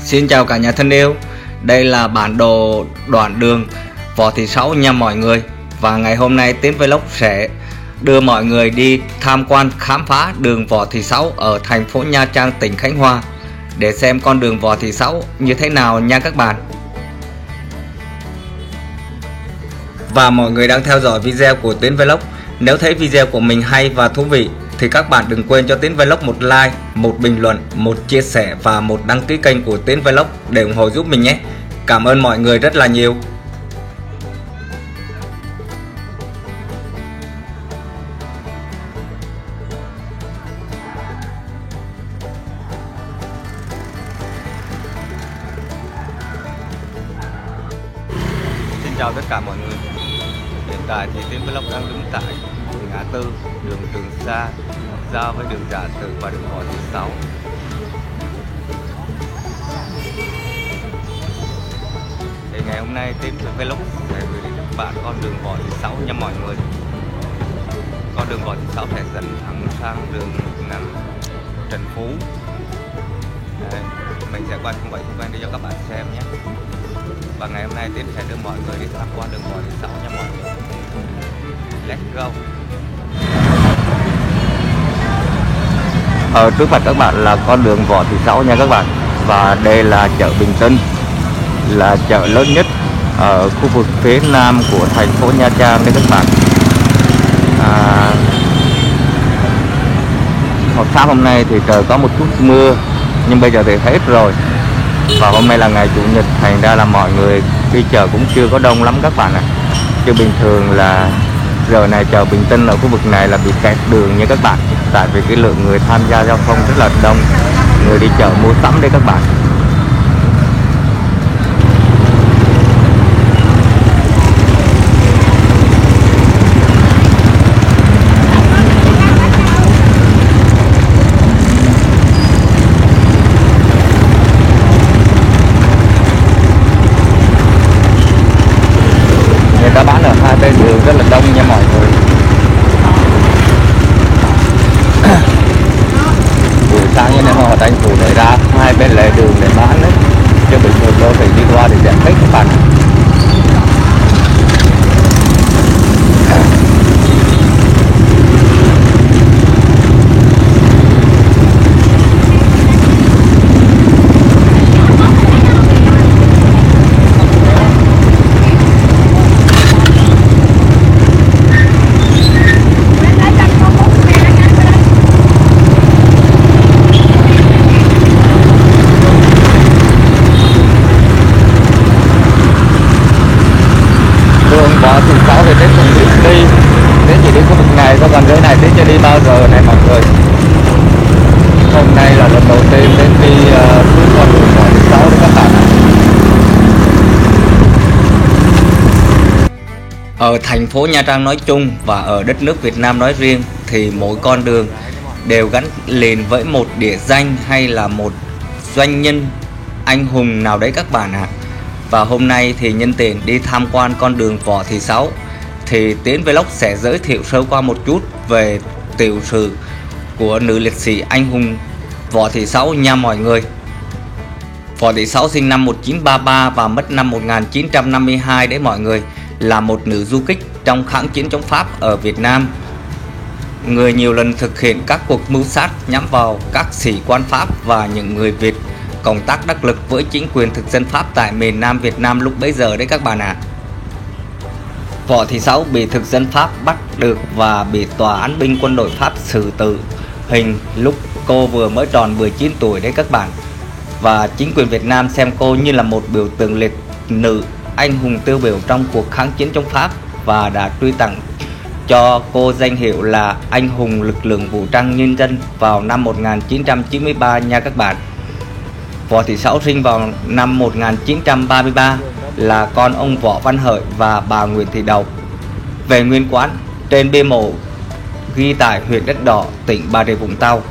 Xin chào cả nhà thân yêu. Đây là bản đồ đoạn đường Võ Thị Sáu nha mọi người. Và ngày hôm nay Tiến Vlog sẽ đưa mọi người đi tham quan khám phá đường Võ Thị Sáu ở thành phố Nha Trang, tỉnh Khánh Hòa, để xem con đường Võ Thị Sáu như thế nào nha các bạn. Và mọi người đang theo dõi video của Tiến Vlog. Nếu thấy video của mình hay và thú vị thì các bạn đừng quên cho Tiến Vlog một like, một bình luận, một chia sẻ và một đăng ký kênh của Tiến Vlog để ủng hộ giúp mình nhé. Cảm ơn mọi người rất là nhiều. Xin chào tất cả mọi người. Hiện tại thì Tiến Vlog đang đứng tại ngã tư đường Trường Sa giao với đường Dạ Tự và đường Võ Thị Sáu. Thì ngày hôm nay Tiến Vlog sẽ gửi đến các bạn con đường Võ Thị Sáu nha mọi người. Con đường Võ Thị Sáu sẽ dẫn thẳng sang đường Trần Phú. Đây, mình sẽ quay xung quanh để cho các bạn xem nhé. Và ngày hôm nay Tiến sẽ đưa mọi người đi tham quan đường Võ Thị Sáu nha mọi người. Let's go. Ở trước mặt các bạn là con đường Võ Thị Sáu nha các bạn. Và đây là chợ Bình Tân, là chợ lớn nhất ở khu vực phía nam của thành phố Nha Trang đây các bạn. Sáng hôm nay thì trời có một chút mưa nhưng bây giờ thì hết rồi. Và hôm nay là ngày Chủ nhật, thành ra là mọi người đi chợ cũng chưa có đông lắm các bạn ạ. Chứ bình thường là giờ này chợ Bình Tân ở khu vực này là bị kẹt đường nha các bạn. Tại vì cái lượng người tham gia giao thông rất là đông, người đi chợ mua sắm đấy các bạn. Người ta bán ở hai bên đường rất là đông nha mọi người. Buổi sáng như này họ tranh thủ để ra hai bên lề đường để bán đấy, chứ bình thường đô thị đi qua thì rẻ hết các bạn. Võ Thị Sáu thì đến không biết đi, đến chỉ đi khu vực này có gần dưới này đến chưa đi bao giờ này mọi người. Hôm nay là lần đầu tiên đến đi con đường Võ Thị Sáu đấy các bạn. Ở thành phố Nha Trang nói chung và ở đất nước Việt Nam nói riêng thì mỗi con đường đều gắn liền với một địa danh hay là một doanh nhân anh hùng nào đấy các bạn ạ. Và hôm nay thì nhân tiện đi tham quan con đường Võ Thị Sáu thì Tiến Vlog sẽ giới thiệu sơ qua một chút về tiểu sử của nữ liệt sĩ anh hùng Võ Thị Sáu nha mọi người. Võ Thị Sáu sinh năm 1933 và mất năm 1952 đấy mọi người, là một nữ du kích trong kháng chiến chống Pháp ở Việt Nam. Người nhiều lần thực hiện các cuộc mưu sát nhắm vào các sĩ quan Pháp và những người Việt cộng tác đắc lực với chính quyền thực dân Pháp tại miền Nam Việt Nam lúc bấy giờ đấy các bạn ạ. Võ Thị Sáu bị thực dân Pháp bắt được và bị tòa án binh quân đội Pháp xử tử hình lúc cô vừa mới tròn 19 tuổi đấy các bạn. Và chính quyền Việt Nam xem cô như là một biểu tượng liệt nữ anh hùng tiêu biểu trong cuộc kháng chiến chống Pháp và đã truy tặng cho cô danh hiệu là anh hùng lực lượng vũ trang nhân dân vào năm 1993 nha các bạn. Võ Thị Sáu sinh vào năm 1933, là con ông Võ Văn Hợi và bà Nguyễn Thị Đậu. Về nguyên quán, trên bia mộ ghi tại huyện Đất Đỏ, tỉnh Bà Rịa Vũng Tàu.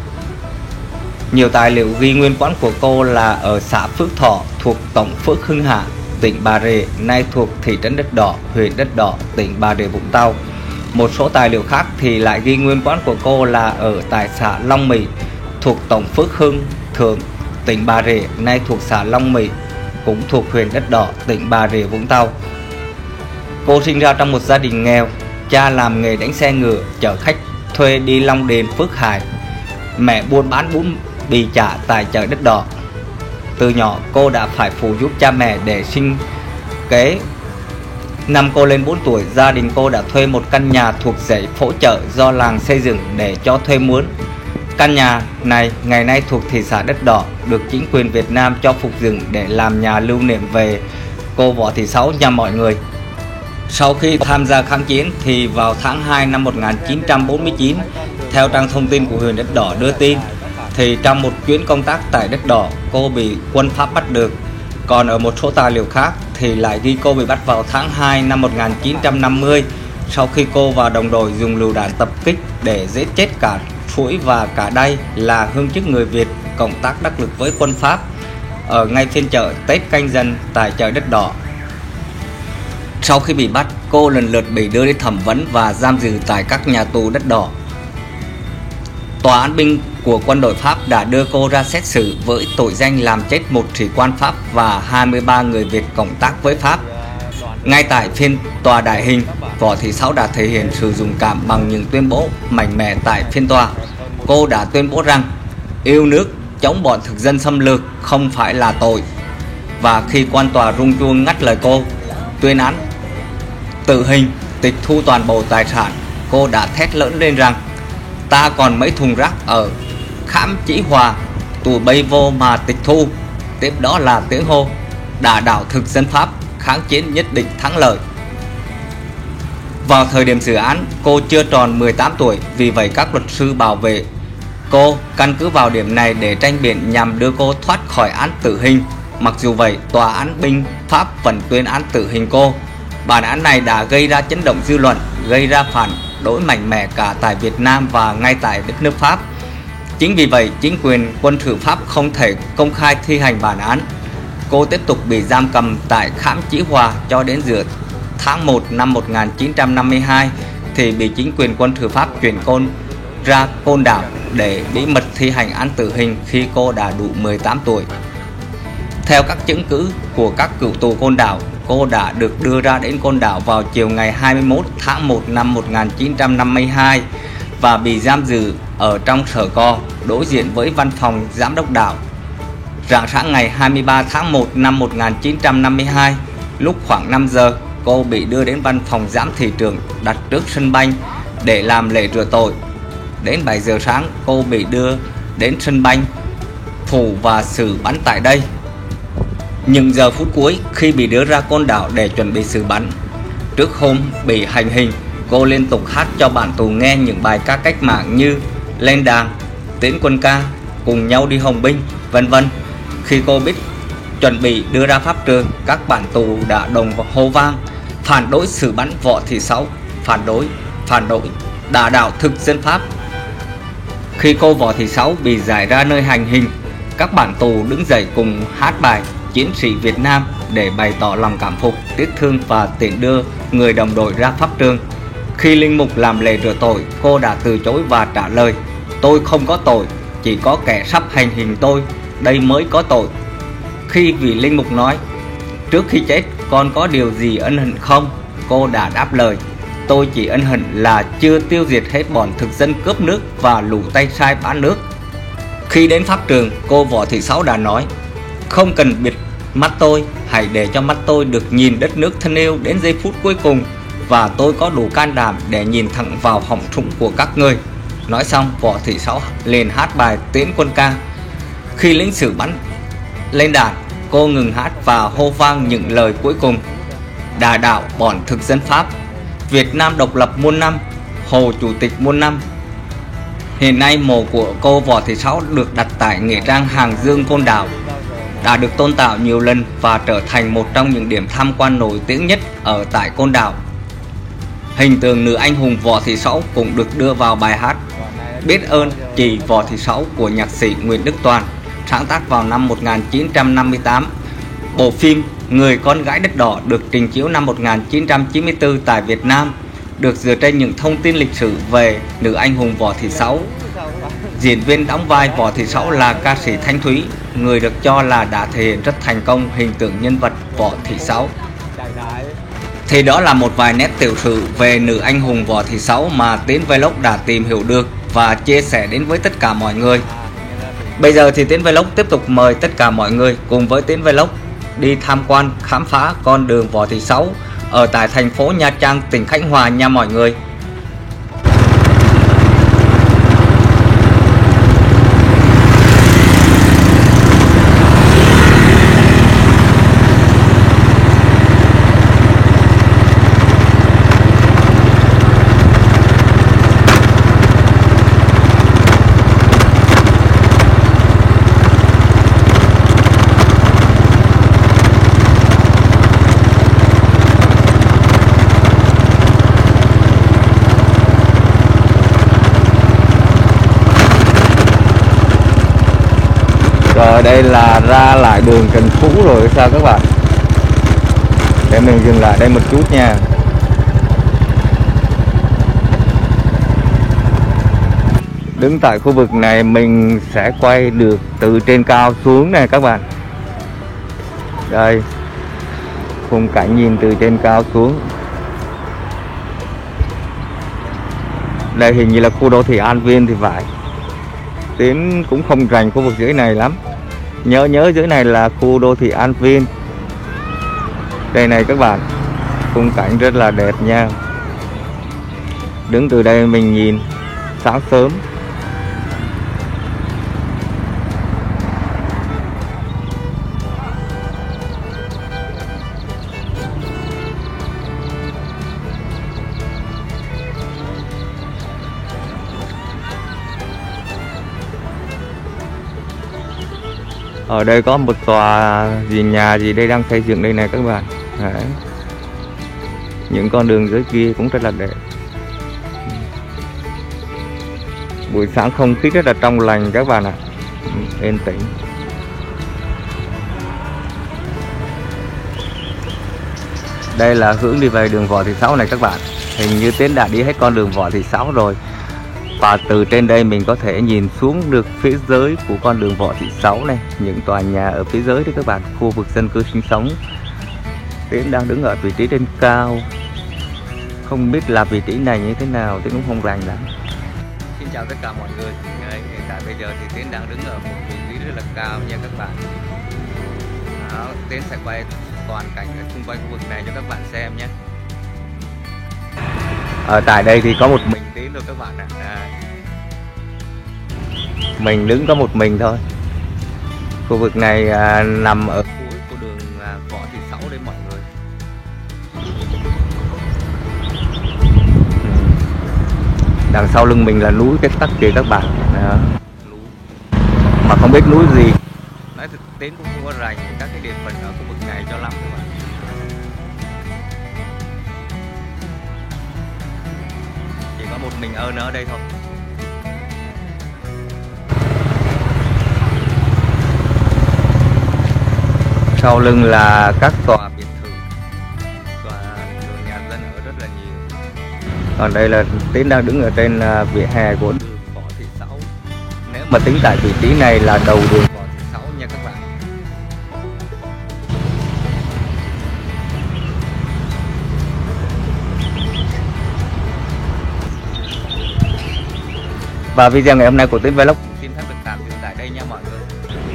Nhiều tài liệu ghi nguyên quán của cô là ở xã Phước Thọ thuộc tổng Phước Hưng Hạ, tỉnh Bà Rịa, nay thuộc thị trấn Đất Đỏ, huyện Đất Đỏ, tỉnh Bà Rịa Vũng Tàu. Một số tài liệu khác thì lại ghi nguyên quán của cô là ở tại xã Long Mỹ thuộc tổng Phước Hưng Thượng, tỉnh Bà Rịa, nay thuộc xã Long Mỹ, cũng thuộc huyện Đất Đỏ, tỉnh Bà Rịa Vũng Tàu. Cô sinh ra trong một gia đình nghèo, cha làm nghề đánh xe ngựa chở khách thuê đi Long Điền, Phước Hải, mẹ buôn bán bún bì chả tại chợ Đất Đỏ. Từ nhỏ cô đã phải phụ giúp cha mẹ để sinh kế. Năm cô lên 4 tuổi, gia đình cô đã thuê một căn nhà thuộc dãy phố chợ do làng xây dựng để cho thuê mướn. Căn nhà này ngày nay thuộc thị xã Đất Đỏ, được chính quyền Việt Nam cho phục dựng để làm nhà lưu niệm về cô Võ Thị Sáu nhà mọi người. Sau khi tham gia kháng chiến thì vào tháng 2 năm 1949, theo trang thông tin của huyện Đất Đỏ đưa tin, thì trong một chuyến công tác tại Đất Đỏ, cô bị quân Pháp bắt được. Còn ở một số tài liệu khác thì lại ghi cô bị bắt vào tháng 2 năm 1950, sau khi cô và đồng đội dùng lựu đạn tập kích để giết chết cả Phủi và cả Đay là hương chức người Việt cộng tác đắc lực với quân Pháp ở ngay phiên chợ Tết Canh Dần tại chợ Đất Đỏ. Sau khi bị bắt, cô lần lượt bị đưa đi thẩm vấn và giam giữ tại các nhà tù Đất Đỏ. Tòa án binh của quân đội Pháp đã đưa cô ra xét xử với tội danh làm chết một sĩ quan Pháp và 23 người Việt cộng tác với Pháp. Ngay tại phiên tòa đại hình, Võ Thị Sáu đã thể hiện sự dũng cảm bằng những tuyên bố mạnh mẽ tại phiên tòa. Cô đã tuyên bố rằng yêu nước, chống bọn thực dân xâm lược không phải là tội. Và khi quan tòa rung chuông ngắt lời cô, tuyên án tử hình, tịch thu toàn bộ tài sản, cô đã thét lớn lên rằng ta còn mấy thùng rác ở Khám Chí Hòa, tụi bay vô mà tịch thu. Tiếp đó là tiếng hô đả đảo thực dân Pháp, kháng chiến nhất định thắng lợi. Vào thời điểm xử án, cô chưa tròn 18 tuổi, vì vậy các luật sư bảo vệ cô căn cứ vào điểm này để tranh biện nhằm đưa cô thoát khỏi án tử hình. Mặc dù vậy, tòa án binh Pháp vẫn tuyên án tử hình cô. Bản án này đã gây ra chấn động dư luận, gây ra phản đối mạnh mẽ cả tại Việt Nam và ngay tại đất nước Pháp. Chính vì vậy, chính quyền quân sự Pháp không thể công khai thi hành bản án. Cô tiếp tục bị giam cầm tại Khám Chí Hòa cho đến giữa tháng 1 năm 1952 thì bị chính quyền quân sự Pháp chuyển cô ra Côn Đảo để bí mật thi hành án tử hình khi cô đã đủ 18 tuổi. Theo các chứng cứ của các cựu tù Côn Đảo, cô đã được đưa ra đến Côn Đảo vào chiều ngày 21 tháng 1 năm 1952 và bị giam giữ ở trong sở co đối diện với văn phòng giám đốc đảo. Rạng sáng ngày 23 tháng 1 năm 1952, lúc khoảng 5 giờ, cô bị đưa đến văn phòng giám thị trưởng đặt trước sân banh để làm lễ rửa tội. Đến 7 giờ sáng, cô bị đưa đến sân banh phủ và xử bắn tại đây. Những giờ phút cuối khi bị đưa ra Côn Đảo để chuẩn bị xử bắn, trước hôm bị hành hình, cô liên tục hát cho bạn tù nghe những bài ca cách mạng như Lên Đàng, Tiến Quân Ca, Cùng Nhau Đi Hồng Binh, vân vân. Khi cô biết chuẩn bị đưa ra pháp trường, các bạn tù đã đồng hô vang phản đối xử bắn Võ Thị Sáu, phản đối đả đảo thực dân Pháp. Khi cô Võ Thị Sáu bị giải ra nơi hành hình, các bạn tù đứng dậy cùng hát bài Chiến sĩ Việt Nam để bày tỏ lòng cảm phục, tiếc thương và tiễn đưa người đồng đội ra pháp trường. Khi linh mục làm lễ rửa tội, cô đã từ chối và trả lời: tôi không có tội, chỉ có kẻ sắp hành hình tôi, đây mới có tội. Khi vị linh mục nói: trước khi chết con có điều gì ân hận không, cô đã đáp lời: tôi chỉ ân hận là chưa tiêu diệt hết bọn thực dân cướp nước và lũ tay sai bán nước. Khi đến pháp trường, cô Võ Thị Sáu đã nói: không cần bịt mắt tôi, hãy để cho mắt tôi được nhìn đất nước thân yêu đến giây phút cuối cùng, và tôi có đủ can đảm để nhìn thẳng vào họng súng của các ngươi. Nói xong, Võ Thị Sáu liền hát bài Tiến Quân Ca. Khi lính xử bắn lên đạn, cô ngừng hát và hô vang những lời cuối cùng: đả đảo bọn thực dân Pháp, Việt Nam độc lập muôn năm, Hồ Chủ tịch muôn năm. Hiện nay mộ của cô Võ Thị Sáu được đặt tại nghĩa trang Hàng Dương Côn Đảo, đã được tôn tạo nhiều lần và trở thành một trong những điểm tham quan nổi tiếng nhất ở tại Côn Đảo. Hình tượng nữ anh hùng Võ Thị Sáu cũng được đưa vào bài hát Biết ơn chị Võ Thị Sáu của nhạc sĩ Nguyễn Đức Toàn, sáng tác vào năm 1958. Bộ phim Người con gái Đất Đỏ được trình chiếu năm 1994 tại Việt Nam, được dựa trên những thông tin lịch sử về nữ anh hùng Võ Thị Sáu. Diễn viên đóng vai Võ Thị Sáu là ca sĩ Thanh Thúy, người được cho là đã thể hiện rất thành công hình tượng nhân vật Võ Thị Sáu. Thì đó là một vài nét tiểu sử về nữ anh hùng Võ Thị Sáu mà Tiến Vlog đã tìm hiểu được và chia sẻ đến với tất cả mọi người. Bây giờ thì Tiến Vlog tiếp tục mời tất cả mọi người cùng với Tiến Vlog đi tham quan khám phá con đường Võ Thị Sáu ở tại thành phố Nha Trang, tỉnh Khánh Hòa nha mọi người. Rồi đây là ra lại đường Trần Phú rồi sao các bạn? Để mình dừng lại đây một chút nha. Đứng tại khu vực này mình sẽ quay được từ trên cao xuống nè các bạn. Đây, khung cảnh nhìn từ trên cao xuống. Đây hình như là khu đô thị An Viên thì phải. Tiến cũng không rành khu vực dưới này lắm. Nhớ dưới này là khu đô thị An Viên. Đây này các bạn, khung cảnh rất là đẹp nha. Đứng từ đây mình nhìn sáng sớm. Ở đây có một tòa nhà gì đây đang xây dựng đây này các bạn. Đấy. Những con đường dưới kia cũng rất là đẹp. Buổi sáng không khí rất là trong lành các bạn ạ. Yên tĩnh. Đây là hướng đi về đường Võ Thị Sáu này các bạn. Hình như Tiến đã đi hết con đường Võ Thị Sáu rồi. Và từ trên đây mình có thể nhìn xuống được phía dưới của con đường Võ Thị Sáu này, những tòa nhà ở phía dưới đấy các bạn, khu vực dân cư sinh sống. Tiến đang đứng ở vị trí trên cao, không biết là vị trí này như thế nào, Tiến cũng không rành lắm. Xin chào tất cả mọi người. Hiện tại bây giờ thì Tiến đang đứng ở một vị trí rất là cao nha các bạn. Đó, Tiến sẽ quay toàn cảnh ở xung quanh khu vực này cho các bạn xem nhé. Ở tại đây thì có một mình Tiến thôi các bạn ạ. Mình đứng có một mình thôi. Khu vực này nằm ở cuối của đường Võ Thị Sáu đấy mọi người. Đằng sau lưng mình là núi Cái Tắc kìa các bạn. Núi. Mà không biết núi gì. Nói thực Tiến cũng không có rành các cái địa phận ở khu vực này cho lắm các bạn. Chỉ có một mình ơn ở đây thôi. Sau lưng là các tòa biệt thự, tòa nhà dân ở rất là nhiều. Còn đây là Tiến đang đứng ở trên vỉa hè của đường Võ Thị Sáu. Nếu mà tính tại vị trí này là đầu đường Võ Thị Sáu nha các bạn. Và video ngày hôm nay của Tiến Vlog xin phép được tạm dừng tại đây nha mọi người.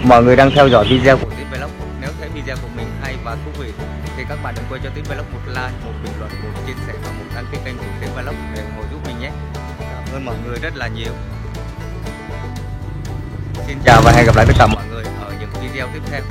Mọi người đang theo dõi video của Tiến Vlog. Nếu thấy video của mình hay và thú vị thì các bạn đừng quên cho Tiến Vlog một like, một bình luận, một chia sẻ và một đăng ký kênh của Tiến Vlog để ủng hộ giúp mình nhé. Cảm ơn mọi người rất là nhiều. Xin chào và hẹn gặp lại tất cả mọi người ở những video tiếp theo.